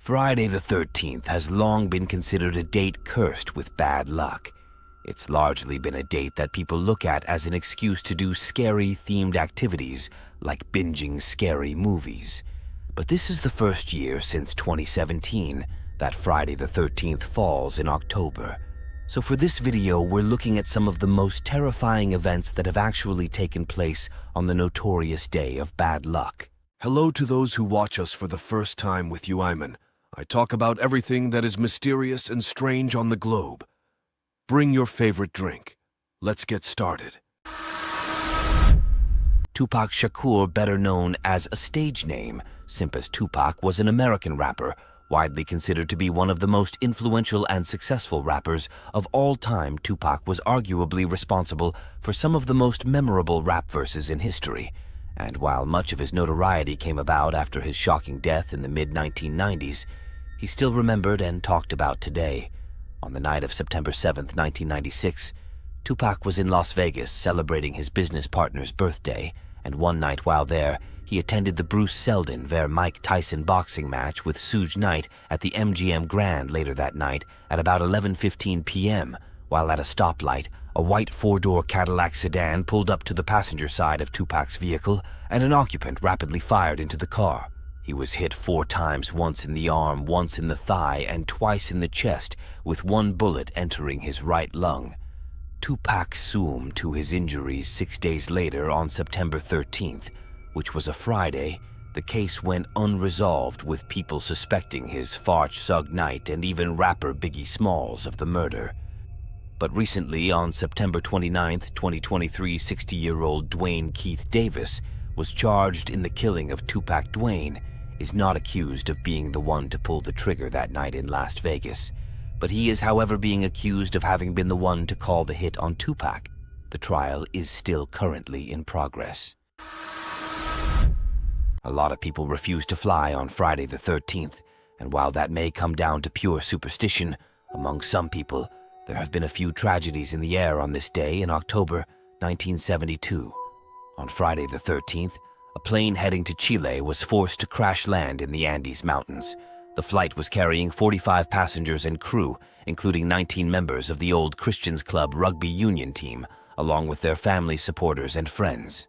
Friday the 13th has long been considered a date cursed with bad luck. It's largely been a date that people look at as an excuse to do scary-themed activities like binging scary movies. But this is the first year since 2017 that Friday the 13th falls in October. So for this video, we're looking at some of the most terrifying events that have actually taken place on the notorious day of bad luck. Hello to those who watch us for the first time with you, Iman. I talk about everything that is mysterious and strange on the globe. Bring your favorite drink. Let's get started. Tupac Shakur, better known as a stage name, Simp as Tupac, was an American rapper, widely considered to be one of the most influential and successful rappers of all time. Tupac was arguably responsible for some of the most memorable rap verses in history. And while much of his notoriety came about after his shocking death in the mid-1990s, he's still remembered and talked about today. On the night of September 7th, 1996, Tupac was in Las Vegas celebrating his business partner's birthday, and one night while there, he attended the Bruce Seldon vs. Mike Tyson boxing match with Suge Knight at the MGM Grand later that night at about 11:15 p.m. While at a stoplight, a white four-door Cadillac sedan pulled up to the passenger side of Tupac's vehicle, and an occupant rapidly fired into the car. He was hit 4 times, once in the arm, once in the thigh, and twice in the chest, with one bullet entering his right lung. Tupac succumbed to his injuries 6 days later on September 13th, which was a Friday. The case went unresolved, with people suspecting his Farch Suge Knight and even rapper Biggie Smalls of the murder. But recently, on September 29th, 2023, 60-year-old Dwayne Keith Davis was charged in the killing of Tupac. Dwayne is not accused of being the one to pull the trigger that night in Las Vegas, but he is, however, being accused of having been the one to call the hit on Tupac. The trial is still currently in progress. A lot of people refuse to fly on Friday the 13th, and while that may come down to pure superstition, among some people, there have been a few tragedies in the air on this day in October 1972. On Friday the 13th, a plane heading to Chile was forced to crash land in the Andes Mountains. The flight was carrying 45 passengers and crew, including 19 members of the Old Christians Club rugby union team, along with their family, supporters, and friends.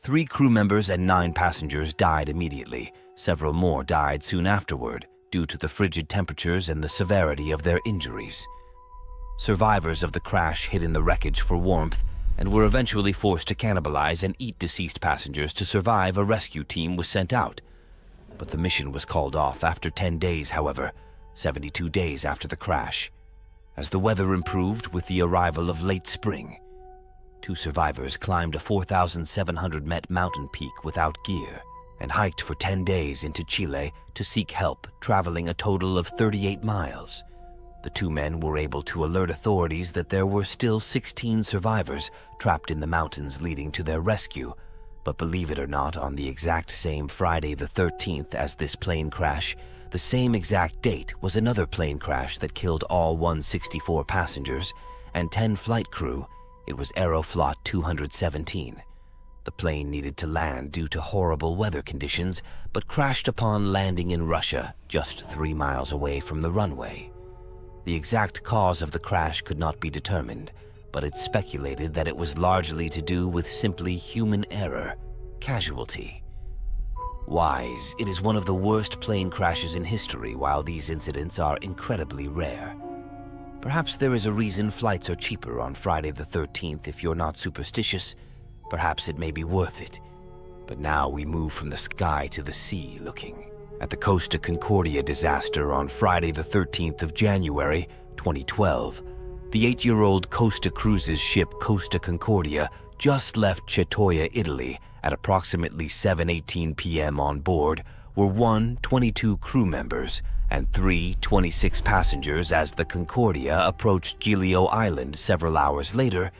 3 crew members and 9 passengers died immediately. Several more died soon afterward, due to the frigid temperatures and the severity of their injuries. Survivors of the crash hid in the wreckage for warmth and were eventually forced to cannibalize and eat deceased passengers to survive. A rescue team was sent out, but the mission was called off after 10 days, however, 72 days after the crash. As the weather improved with the arrival of late spring, 2 survivors climbed a 4,700-met mountain peak without gear and hiked for 10 days into Chile to seek help, traveling a total of 38 miles. The 2 men were able to alert authorities that there were still 16 survivors trapped in the mountains leading to their rescue. But believe it or not, on the exact same Friday the 13th as this plane crash, the same exact date was another plane crash that killed all 164 passengers and 10 flight crew. It was Aeroflot 217. The plane needed to land due to horrible weather conditions, but crashed upon landing in Russia, just 3 miles away from the runway. The exact cause of the crash could not be determined, but it's speculated that it was largely to do with simply human error, casualty. Wise, it is one of the worst plane crashes in history, while these incidents are incredibly rare. Perhaps there is a reason flights are cheaper on Friday the 13th if you're not superstitious. Perhaps it may be worth it. But now we move from the sky to the sea, looking at the Costa Concordia disaster on Friday the 13th of January, 2012. The 8-year-old Costa Cruises ship Costa Concordia just left Cetoia, Italy at approximately 7:18 p.m. On board were 22 crew members and 26 passengers. As the Concordia approached Giglio Island several hours later,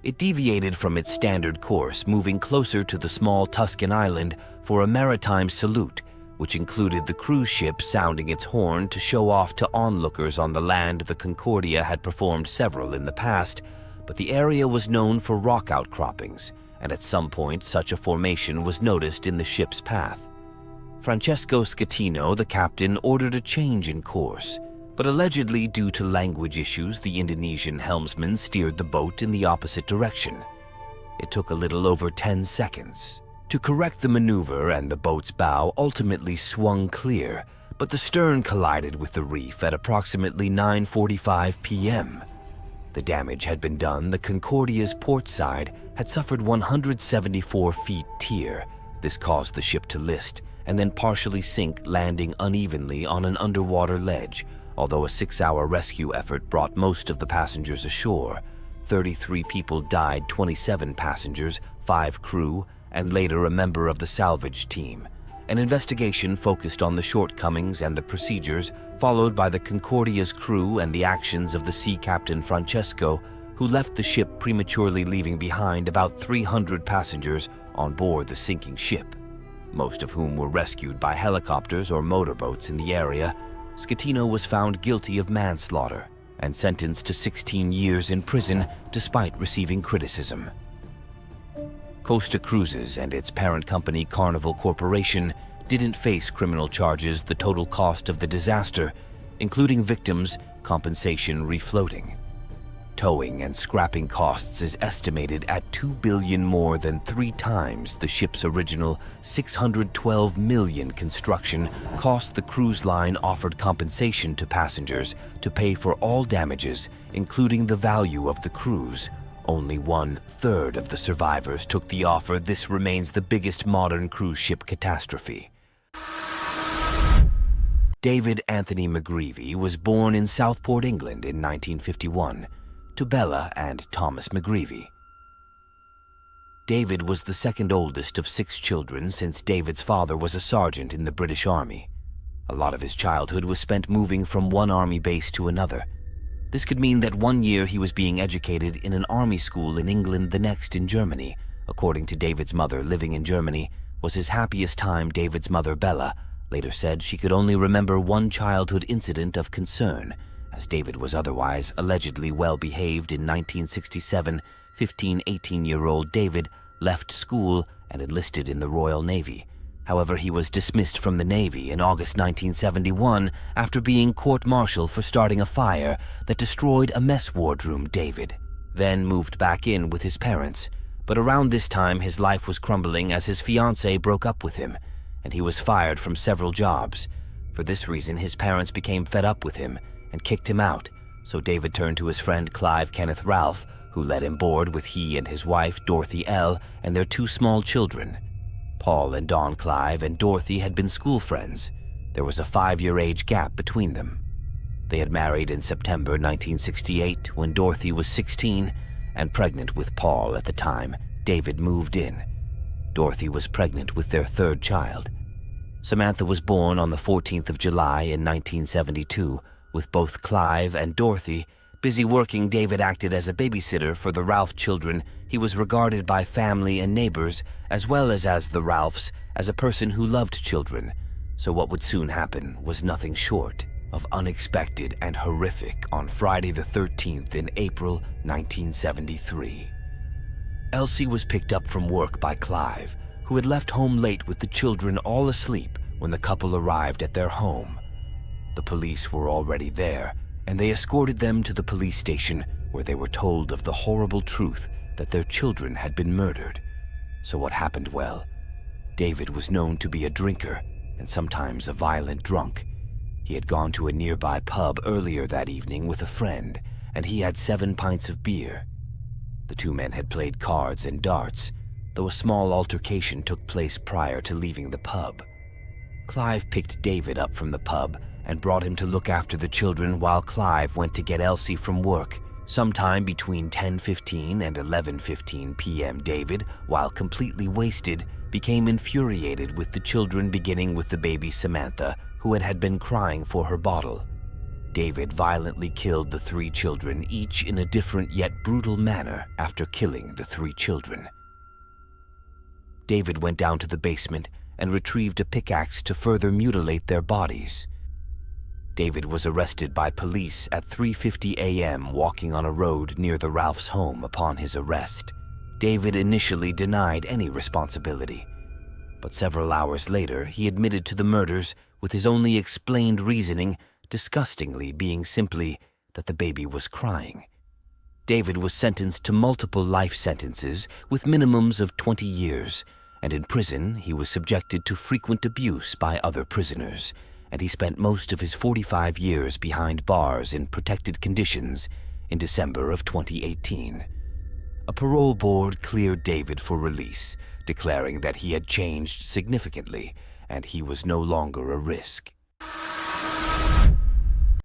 it deviated from its standard course, moving closer to the small Tuscan island for a maritime salute, which included the cruise ship sounding its horn to show off to onlookers on the land. The Concordia had performed several in the past, but the area was known for rock outcroppings, and at some point such a formation was noticed in the ship's path. Francesco Schettino, the captain, ordered a change in course, but allegedly due to language issues, the Indonesian helmsman steered the boat in the opposite direction. It took a little over 10 seconds to correct the maneuver, and the boat's bow ultimately swung clear, but the stern collided with the reef at approximately 9:45 p.m. The damage had been done. The Concordia's port side had suffered 174 feet tear. This caused the ship to list and then partially sink, landing unevenly on an underwater ledge. Although a 6-hour rescue effort brought most of the passengers ashore, 33 people died, 27 passengers, 5 crew, and later a member of the salvage team. An investigation focused on the shortcomings and the procedures, followed by the Concordia's crew and the actions of the sea captain Francesco, who left the ship prematurely, leaving behind about 300 passengers on board the sinking ship, most of whom were rescued by helicopters or motorboats in the area. Schettino was found guilty of manslaughter and sentenced to 16 years in prison despite receiving criticism. Costa Cruises and its parent company Carnival Corporation didn't face criminal charges. The total cost of the disaster, including victims, compensation, refloating, towing, and scrapping costs, is estimated at $2 billion, more than 3 times the ship's original $612 million construction cost. The cruise line offered compensation to passengers to pay for all damages, including the value of the cruise. Only 1/3 of the survivors took the offer. This remains the biggest modern cruise ship catastrophe. David Anthony McGreevy was born in Southport, England in 1951 to Bella and Thomas McGreevy. David was the second oldest of 6 children, since David's father was a sergeant in the British Army. A lot of his childhood was spent moving from one army base to another. This could mean that one year he was being educated in an army school in England, the next in Germany. According to David's mother, living in Germany was his happiest time. David's mother, Bella, later said she could only remember one childhood incident of concern, as David was otherwise allegedly well-behaved. In 1967, 18-year-old David left school and enlisted in the Royal Navy. However, he was dismissed from the Navy in August 1971 after being court-martialed for starting a fire that destroyed a mess wardroom. David then moved back in with his parents, but around this time his life was crumbling as his fiancée broke up with him, and he was fired from several jobs. For this reason, his parents became fed up with him and kicked him out, so David turned to his friend Clive Kenneth Ralph, who let him board with he and his wife, Dorothy L., and their 2 small children. Paul and Dawn. Clive and Dorothy had been school friends. There was a 5-year age gap between them. They had married in September 1968 when Dorothy was 16 and pregnant with Paul. At the time David moved in, Dorothy was pregnant with their 3rd child. Samantha was born on the 14th of July in 1972. With both Clive and Dorothy busy working, David acted as a babysitter for the Ralph children. He was regarded by family and neighbors, as well as the Ralphs, as a person who loved children. So what would soon happen was nothing short of unexpected and horrific. On Friday the 13th in April 1973, Elsie was picked up from work by Clive, who had left home late with the children all asleep when the couple arrived at their home. The police were already there, and they escorted them to the police station, where they were told of the horrible truth that their children had been murdered. So what happened? Well, David was known to be a drinker and sometimes a violent drunk. He had gone to a nearby pub earlier that evening with a friend, and he had 7 pints of beer. The 2 men had played cards and darts, though a small altercation took place prior to leaving the pub. Clive picked David up from the pub and brought him to look after the children while Clive went to get Elsie from work. Sometime between 10:15 and 11:15 p.m., David, while completely wasted, became infuriated with the children, beginning with the baby Samantha, who had been crying for her bottle. David violently killed the 3 children, each in a different yet brutal manner. After killing the 3 children, David went down to the basement and retrieved a pickaxe to further mutilate their bodies. David was arrested by police at 3:50 a.m. walking on a road near the Ralph's home. Upon his arrest, David initially denied any responsibility. But several hours later, he admitted to the murders with his only explained reasoning, disgustingly, being simply that the baby was crying. David was sentenced to multiple life sentences with minimums of 20 years, and in prison he was subjected to frequent abuse by other prisoners, and he spent most of his 45 years behind bars in protected conditions in December of 2018. A parole board cleared David for release, declaring that he had changed significantly and he was no longer a risk.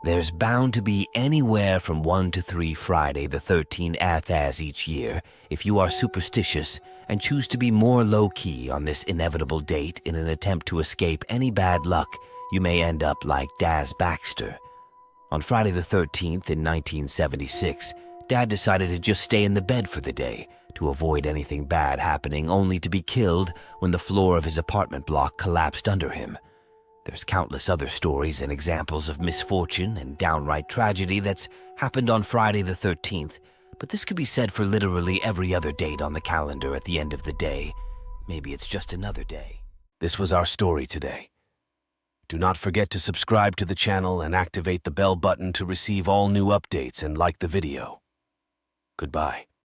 There's bound to be anywhere from 1 to 3 Friday the 13th Athas each year if you are superstitious and choose to be more low-key on this inevitable date in an attempt to escape any bad luck. You may end up like Daz Baxter. On Friday the 13th in 1976, Dad decided to just stay in the bed for the day to avoid anything bad happening, only to be killed when the floor of his apartment block collapsed under him. There's countless other stories and examples of misfortune and downright tragedy that's happened on Friday the 13th, but this could be said for literally every other date on the calendar at the end of the day. Maybe it's just another day. This was our story today. Do not forget to subscribe to the channel and activate the bell button to receive all new updates and like the video. Goodbye.